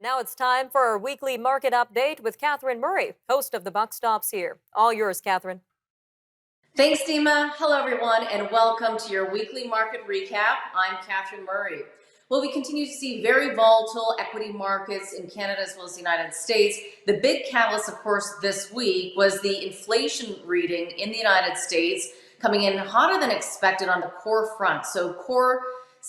Now it's time for our weekly market update with Catherine Murray, host of The Buck Stops Here. All yours, Catherine. Thanks, Dima. Hello, everyone, and welcome to your weekly market recap. I'm Catherine Murray. Well, we continue to see very volatile equity markets in Canada as well as the United States. The big catalyst, of course, this week was the inflation reading in the United States coming in hotter than expected on the core front. So core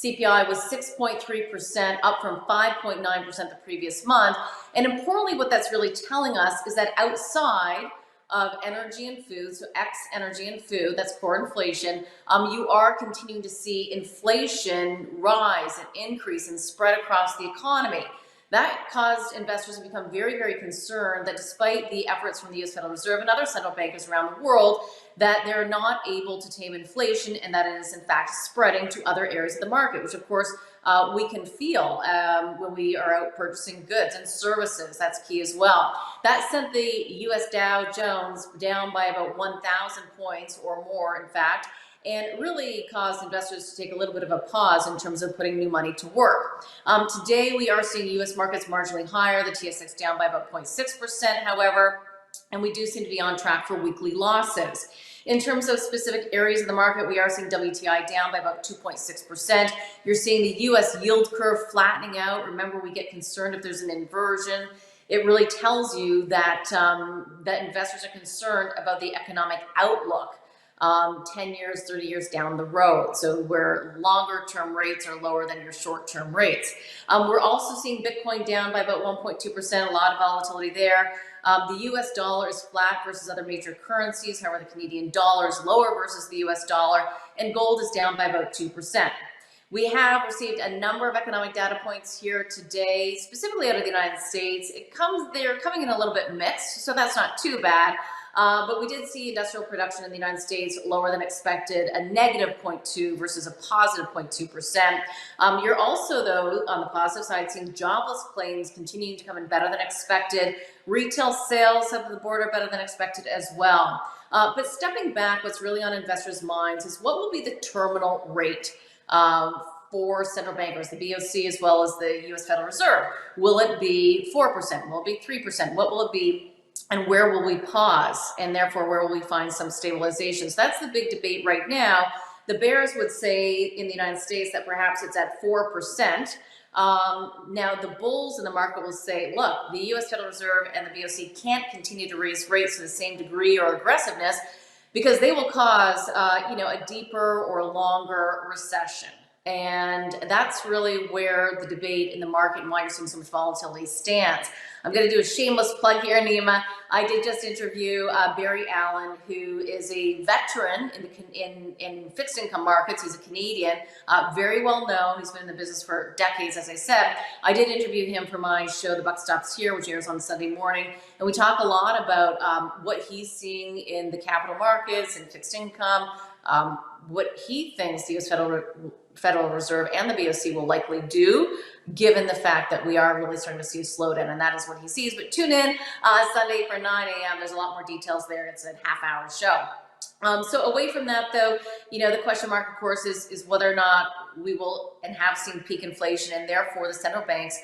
CPI was 6.3%, up from 5.9% the previous month. And importantly, what that's really telling us is that outside of energy and food, so X energy and food, that's core inflation, you are continuing to see inflation rise and increase and spread across the economy. That caused investors to become very, very concerned that despite the efforts from the U.S. Federal Reserve and other central bankers around the world, that they're not able to tame inflation and that it is in fact spreading to other areas of the market, which of course we can feel when we are out purchasing goods and services. That's key as well. That sent the U.S. Dow Jones down by about 1,000 points or more, in fact, and really caused investors to take a little bit of a pause in terms of putting new money to work. Today, we are seeing U.S. markets marginally higher, the TSX down by about 0.6%, however, and we do seem to be on track for weekly losses. In terms of specific areas of the market, we are seeing WTI down by about 2.6%. You're seeing the U.S. yield curve flattening out. Remember, we get concerned if there's an inversion. It really tells you that, that investors are concerned about the economic outlook 10 years, 30 years down the road. So where longer term rates are lower than your short term rates. We're also seeing Bitcoin down by about 1.2%, a lot of volatility there. The US dollar is flat versus other major currencies. However, the Canadian dollar is lower versus the US dollar, and gold is down by about 2%. We have received a number of economic data points here today, specifically out of the United States. They're coming in a little bit mixed, so that's not too bad. But we did see industrial production in the United States lower than expected, a negative 0.2 versus a positive 0.2%. You're also, though, on the positive side, seeing jobless claims continuing to come in better than expected. Retail sales of the border better than expected as well. But stepping back, what's really on investors' minds is what will be the terminal rate for central bankers, the BOC, as well as the U.S. Federal Reserve. Will it be 4%? Will it be 3%? What will it be? And where will we pause? And therefore, where will we find some stabilization? So that's the big debate right now. The bears would say in the United States that perhaps it's at 4%. Now, the bulls in the market will say, look, the U.S. Federal Reserve and the BOC can't continue to raise rates to the same degree or aggressiveness because they will cause, a deeper or longer recession. And that's really where the debate in the market and why you're seeing so much volatility stands. I'm going to do a shameless plug here, Nima. I did just interview Barry Allen, who is a veteran in fixed income markets. He's a Canadian, very well known. He's been in the business for decades, as I said. I did interview him for my show, The Buck Stops Here, which airs on Sunday morning. And we talk a lot about what he's seeing in the capital markets and fixed income, what he thinks the U.S. Federal Reserve and the BOC will likely do, given the fact that we are really starting to see a slowdown, and that is what he sees. But tune in Sunday for 9 a.m. There's a lot more details there. It's a half-hour show. So away from that, though, the question mark, of course, is whether or not we will and have seen peak inflation, and therefore the central banks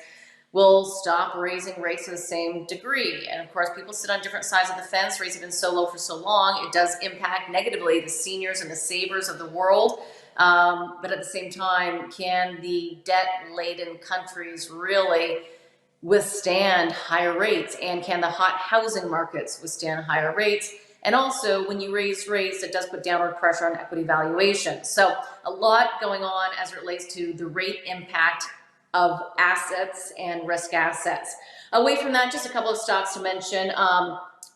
will stop raising rates to the same degree. And of course, people sit on different sides of the fence. Rates have been so low for so long. It does impact negatively the seniors and the savers of the world. But at the same time, can the debt-laden countries really withstand higher rates? And can the hot housing markets withstand higher rates? And also, when you raise rates, it does put downward pressure on equity valuation. So a lot going on as it relates to the rate impact of assets and risk assets. Away from that, just a couple of stocks to mention.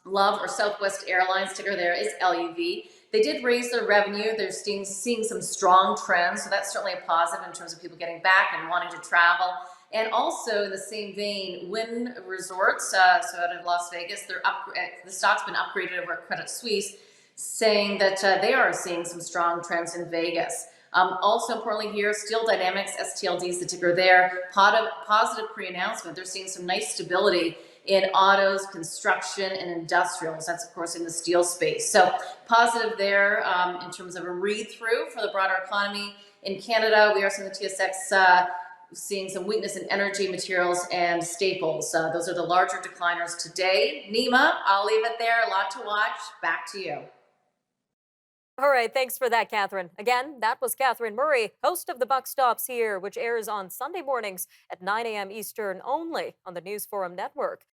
Love or Southwest Airlines, ticker there is LUV. They did raise their revenue. They're seeing some strong trends, so that's certainly a positive in terms of people getting back and wanting to travel. And also, in the same vein, Wynn Resorts, so out of Las Vegas, the stock's been upgraded over at Credit Suisse, saying that they are seeing some strong trends in Vegas. Also importantly here, Steel Dynamics, STLD is the ticker there. Positive pre-announcement. They're seeing some nice stability in autos, construction, and industrials. That's, of course, in the steel space. So positive there in terms of a read-through for the broader economy. In Canada, we are seeing the TSX seeing some weakness in energy, materials, and staples. Those are the larger decliners today. Nima, I'll leave it there. A lot to watch. Back to you. All right, thanks for that, Catherine. Again, that was Catherine Murray, host of the Buck Stops Here, which airs on Sunday mornings at 9 a.m. Eastern only on the News Forum Network.